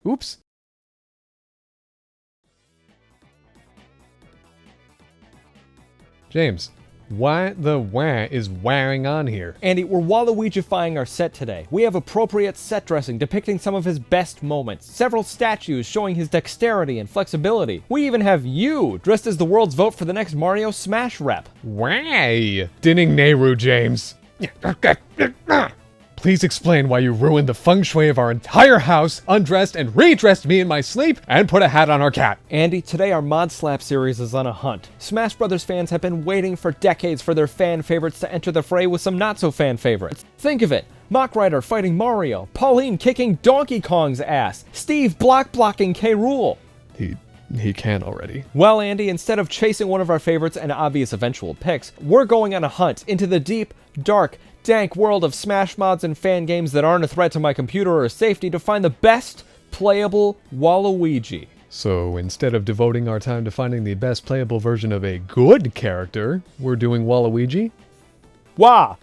Oops. James, why the wah is wearing on here? Andy, we're Waluigifying our set today. We have appropriate set dressing depicting some of his best moments, several statues showing his dexterity and flexibility. We even have you, dressed as the world's vote for the next Mario Smash rep. Why? Dinning Nehru, James. Please explain why you ruined the feng shui of our entire house, undressed and redressed me in my sleep, and put a hat on our cat. Andy, today our ModSlap series is on a hunt. Smash Brothers fans have been waiting for decades for their fan favorites to enter the fray with some not-so-fan favorites. Think of it. Mach Rider fighting Mario, Pauline kicking Donkey Kong's ass, Steve blocking K. Rool. He can already. Well, Andy, instead of chasing one of our favorites and obvious eventual picks, we're going on a hunt into the deep, dark, dank world of Smash mods and fan games that aren't a threat to my computer or safety to find the best playable Waluigi. So instead of devoting our time to finding the best playable version of a good character, we're doing Waluigi? Wah!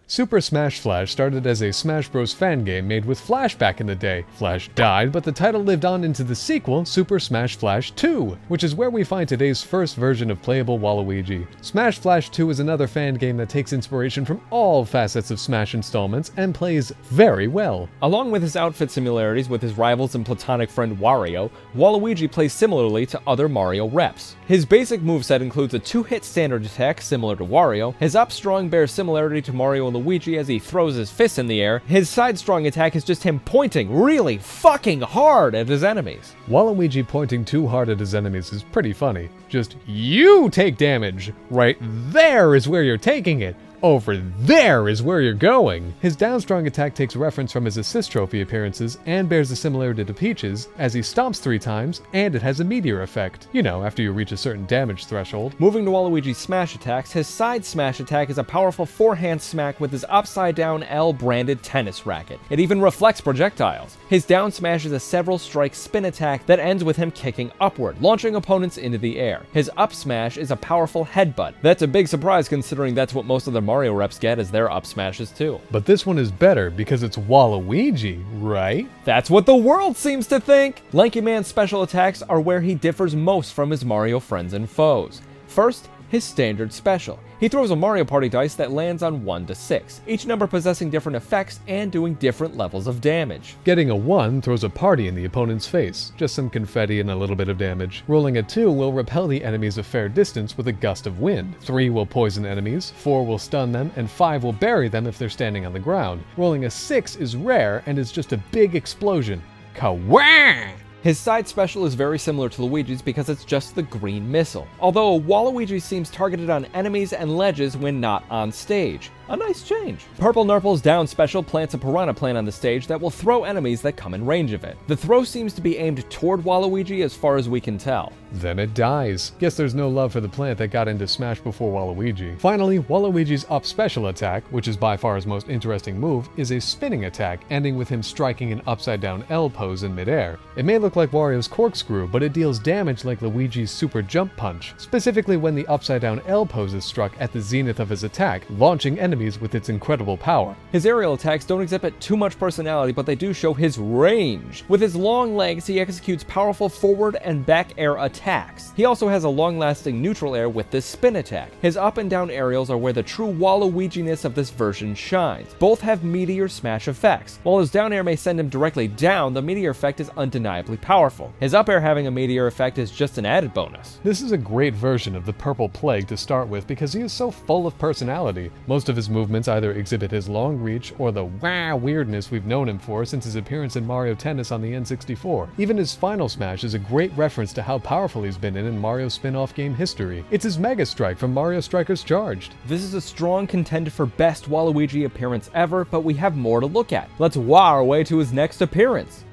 Super Smash Flash started as a Smash Bros. Fan game made with Flash back in the day. Flash died, but the title lived on into the sequel, Super Smash Flash 2, which is where we find today's first version of playable Waluigi. Smash Flash 2 is another fan game that takes inspiration from all facets of Smash installments and plays very well. Along with his outfit similarities with his rivals and platonic friend Wario, Waluigi plays similarly to other Mario reps. His basic moveset includes a 2-hit standard attack similar to Wario, his up strong bears similarity to Mario and Luigi as he throws his fists in the air, his side strong attack is just him pointing really fucking hard at his enemies. Waluigi pointing too hard at his enemies is pretty funny. Just, you take damage! Right there is where you're taking it! Over there is where you're going! His down strong attack takes reference from his assist trophy appearances and bears a similarity to Peach's, as he stomps 3 times and it has a meteor effect. You know, after you reach a certain damage threshold. Moving to Waluigi's smash attacks, his side smash attack is a powerful forehand smack with his upside down L branded tennis racket. It even reflects projectiles. His down smash is a several strike spin attack that ends with him kicking upward, launching opponents into the air. His up smash is a powerful headbutt. That's a big surprise considering that's what most of the Mario reps get as their up smashes too. But this one is better because it's Waluigi, right? That's what the world seems to think! Lanky Man's special attacks are where he differs most from his Mario friends and foes. First, his standard special. He throws a Mario Party dice that lands on 1 to 6, each number possessing different effects and doing different levels of damage. Getting a 1 throws a party in the opponent's face, just some confetti and a little bit of damage. Rolling a 2 will repel the enemies a fair distance with a gust of wind. 3 will poison enemies, 4 will stun them, and 5 will bury them if they're standing on the ground. Rolling a 6 is rare and is just a big explosion. Kawah! His side special is very similar to Luigi's because it's just the green missile, although Waluigi seems targeted on enemies and ledges when not on stage. A nice change. Purple Nurple's down special plants a piranha plant on the stage that will throw enemies that come in range of it. The throw seems to be aimed toward Waluigi as far as we can tell. Then it dies. Guess there's no love for the plant that got into Smash before Waluigi. Finally, Waluigi's up special attack, which is by far his most interesting move, is a spinning attack, ending with him striking an upside down L pose in midair. It may look like Wario's corkscrew, but it deals damage like Luigi's super jump punch, specifically when the upside down L pose is struck at the zenith of his attack, launching enemies with its incredible power. His aerial attacks don't exhibit too much personality, but they do show his range. With his long legs, he executes powerful forward and back air attacks. He also has a long-lasting neutral air with this spin attack. His up and down aerials are where the true Waluigi-ness of this version shines. Both have meteor smash effects. While his down air may send him directly down, the meteor effect is undeniably powerful. His up air having a meteor effect is just an added bonus. This is a great version of the Purple Plague to start with because he is so full of personality. Most of his movements either exhibit his long reach or the wah weirdness we've known him for since his appearance in Mario Tennis on the N64. Even his final smash is a great reference to how powerful he's been in Mario spin-off game history. It's his Mega Strike from Mario Strikers Charged. This is a strong contender for best Waluigi appearance ever, but we have more to look at. Let's wah our way to his next appearance.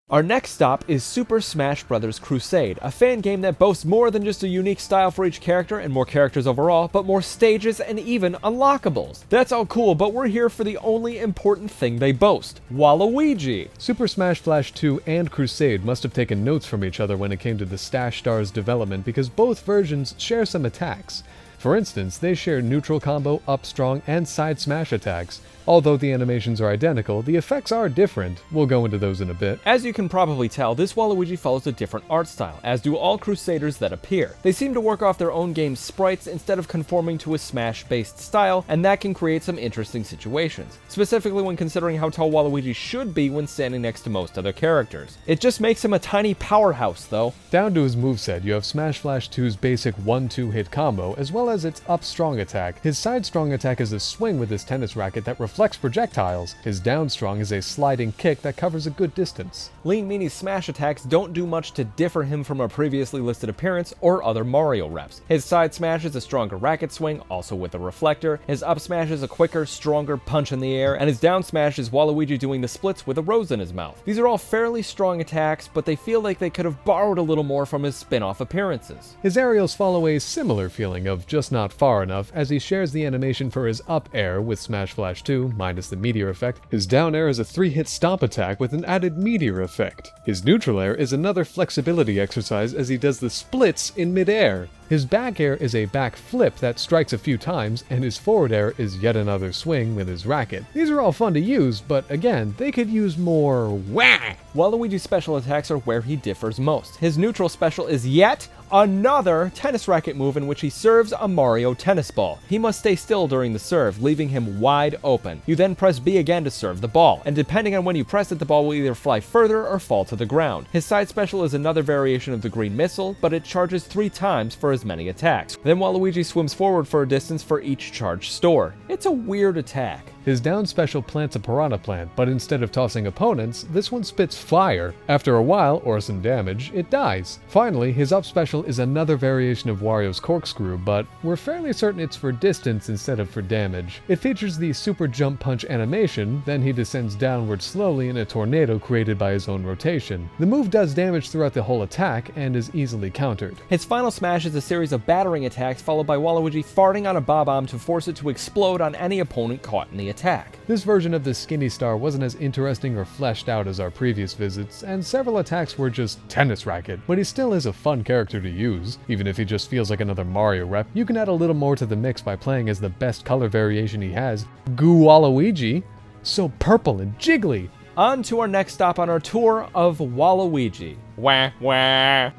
Our next stop is Super Smash Bros. Crusade, a fan game that boasts more than just a unique style for each character and more characters overall, but more stages and even unlockables. That's all cool, but we're here for the only important thing they boast, Waluigi. Super Smash Flash 2 and Crusade must have taken notes from each other when it came to the Stash Stars development because both versions share some attacks. For instance, they share neutral combo, up strong, and side smash attacks. Although the animations are identical, the effects are different. We'll go into those in a bit. As you can probably tell, this Waluigi follows a different art style, as do all Crusaders that appear. They seem to work off their own game's sprites instead of conforming to a Smash-based style, and that can create some interesting situations, specifically when considering how tall Waluigi should be when standing next to most other characters. It just makes him a tiny powerhouse, though. Down to his moveset, you have Smash Flash 2's basic 1-2 hit combo, as well as its up strong attack. His side strong attack is a swing with his tennis racket that reflects projectiles. His down strong is a sliding kick that covers a good distance. Lean Meanie's smash attacks don't do much to differ him from a previously listed appearance or other Mario reps. His side smash is a stronger racket swing, also with a reflector. His up smash is a quicker, stronger punch in the air, and his down smash is Waluigi doing the splits with a rose in his mouth. These are all fairly strong attacks, but they feel like they could have borrowed a little more from his spin-off appearances. His aerials follow a similar feeling of just not far enough, as he shares the animation for his up air with Smash Flash 2, minus the meteor effect. His down air is a 3-hit stomp attack with an added meteor effect. His neutral air is another flexibility exercise as he does the splits in midair. His back air is a back flip that strikes a few times, and his forward air is yet another swing with his racket. These are all fun to use, but again, they could use more wah! Waluigi's special attacks are where he differs most. His neutral special is yet another tennis racket move in which he serves a Mario tennis ball. He must stay still during the serve, leaving him wide open. You then press B again to serve the ball, and depending on when you press it, the ball will either fly further or fall to the ground. His side special is another variation of the green missile, but it charges 3 times for as many attacks. Then Waluigi swims forward for a distance for each charge store. It's a weird attack. His down special plants a piranha plant, but instead of tossing opponents, this one spits fire. After a while, or some damage, it dies. Finally, his up special is another variation of Wario's corkscrew, but we're fairly certain it's for distance instead of for damage. It features the super jump punch animation, then he descends downward slowly in a tornado created by his own rotation. The move does damage throughout the whole attack and is easily countered. His final smash is a series of battering attacks followed by Waluigi farting on a bob-omb to force it to explode on any opponent caught in the attack. This version of the skinny star wasn't as interesting or fleshed out as our previous visits, and several attacks were just tennis racket, but he still is a fun character to use. Even if he just feels like another Mario rep, you can add a little more to the mix by playing as the best color variation he has, Goo Waluigi. So purple and jiggly. On to our next stop on our tour of Waluigi. Wah wah.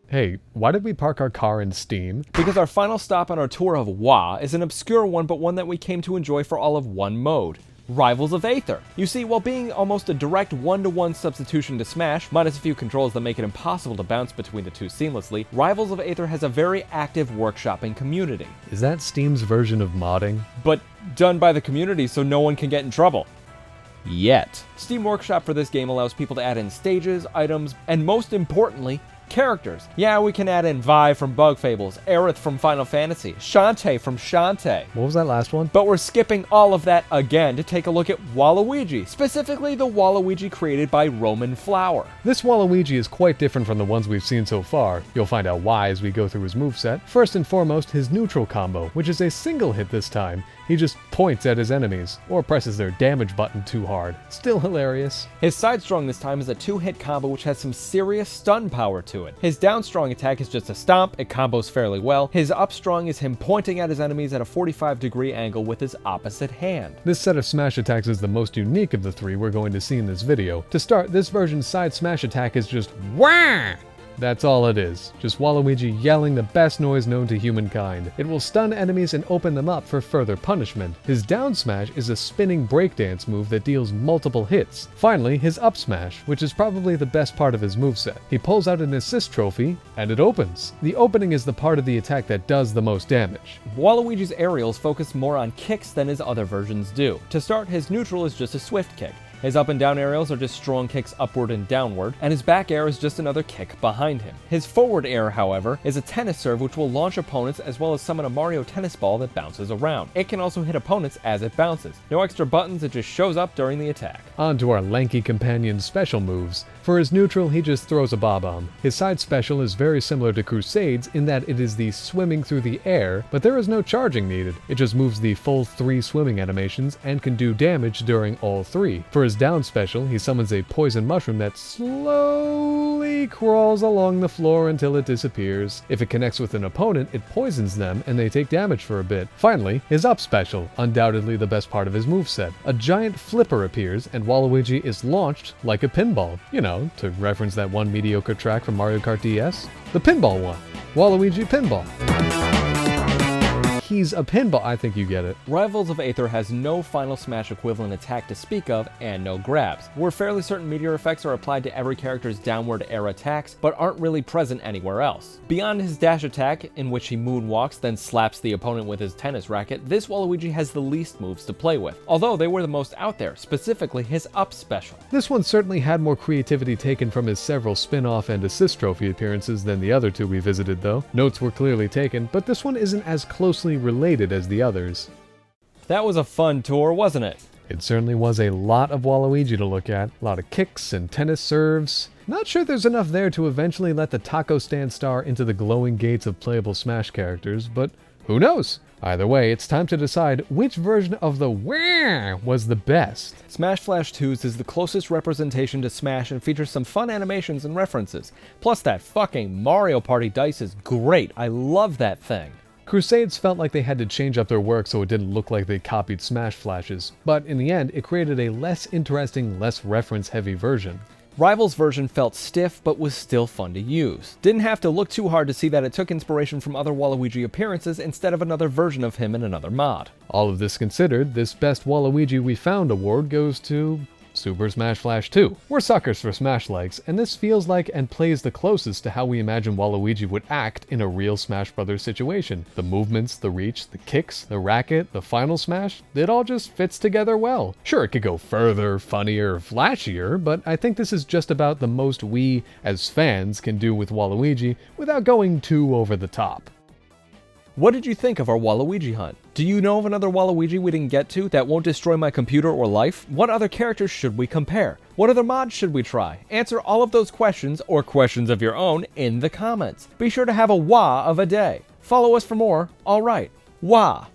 Hey, why did we park our car in Steam? Because our final stop on our tour of Wah is an obscure one, but one that we came to enjoy for all of one mode. Rivals of Aether. You see, while being almost a direct one-to-one substitution to Smash, minus a few controls that make it impossible to bounce between the two seamlessly, Rivals of Aether has a very active workshopping community. Is that Steam's version of modding? But done by the community so no one can get in trouble. Yet. Steam Workshop for this game allows people to add in stages, items, and most importantly, characters. Yeah, we can add in Vi from Bug Fables, Aerith from Final Fantasy, Shantae from Shantae. What was that last one? But we're skipping all of that again to take a look at Waluigi, specifically the Waluigi created by Roman Flower. This Waluigi is quite different from the ones we've seen so far. You'll find out why as we go through his moveset. First and foremost, his neutral combo, which is a single hit this time. He just points at his enemies, or presses their damage button too hard. Still hilarious. His side strong this time is a 2-hit combo which has some serious stun power to it. His down strong attack is just a stomp, it combos fairly well. His up strong is him pointing at his enemies at a 45-degree angle with his opposite hand. This set of smash attacks is the most unique of the 3 we're going to see in this video. To start, this version's side smash attack is just wah! That's all it is. Just Waluigi yelling the best noise known to humankind. It will stun enemies and open them up for further punishment. His down smash is a spinning breakdance move that deals multiple hits. Finally, his up smash, which is probably the best part of his moveset. He pulls out an assist trophy, and it opens. The opening is the part of the attack that does the most damage. Waluigi's aerials focus more on kicks than his other versions do. To start, his neutral is just a swift kick. His up and down aerials are just strong kicks upward and downward, and his back air is just another kick behind him. His forward air, however, is a tennis serve which will launch opponents as well as summon a Mario tennis ball that bounces around. It can also hit opponents as it bounces. No extra buttons, it just shows up during the attack. On to our lanky companion's special moves. For his neutral, he just throws a bob-omb. His side special is very similar to Crusade's in that it is the swimming through the air, but there is no charging needed. It just moves the full 3 swimming animations and can do damage during all 3. For his down special, he summons a poison mushroom that slowly slowly crawls along the floor until it disappears. If it connects with an opponent, it poisons them and they take damage for a bit. Finally, his up special, undoubtedly the best part of his moveset. A giant flipper appears and Waluigi is launched like a pinball. You know, to reference that one mediocre track from Mario Kart DS. The pinball one. Waluigi Pinball. He's a pinball. I think you get it. Rivals of Aether has no Final Smash equivalent attack to speak of, and no grabs. We're fairly certain meteor effects are applied to every character's downward air attacks, but aren't really present anywhere else. Beyond his dash attack, in which he moonwalks, then slaps the opponent with his tennis racket, this Waluigi has the least moves to play with, although they were the most out there, specifically his up special. This one certainly had more creativity taken from his several spin-off and assist trophy appearances than the other two we visited though. Notes were clearly taken, but this one isn't as closely related as the others. That was a fun tour, wasn't it? It certainly was a lot of Waluigi to look at. A lot of kicks and tennis serves. Not sure there's enough there to eventually let the taco stand star into the glowing gates of playable Smash characters, but who knows? Either way, it's time to decide which version of the Wah was the best. Smash Flash 2's is the closest representation to Smash and features some fun animations and references. Plus that fucking Mario Party dice is great. I love that thing. Crusades felt like they had to change up their work so it didn't look like they copied Smash Flashes, but in the end, it created a less interesting, less reference-heavy version. Rival's version felt stiff, but was still fun to use. Didn't have to look too hard to see that it took inspiration from other Waluigi appearances instead of another version of him in another mod. All of this considered, this Best Waluigi We Found award goes to Super Smash Flash 2. We're suckers for Smash likes, and this feels like and plays the closest to how we imagine Waluigi would act in a real Smash Bros. Situation. The movements, the reach, the kicks, the racket, the final smash, it all just fits together well. Sure, it could go further, funnier, flashier, but I think this is just about the most we, as fans, can do with Waluigi without going too over the top. What did you think of our Waluigi hunt? Do you know of another Waluigi we didn't get to that won't destroy my computer or life? What other characters should we compare? What other mods should we try? Answer all of those questions, or questions of your own, in the comments. Be sure to have a wah of a day. Follow us for more. Alright, wah!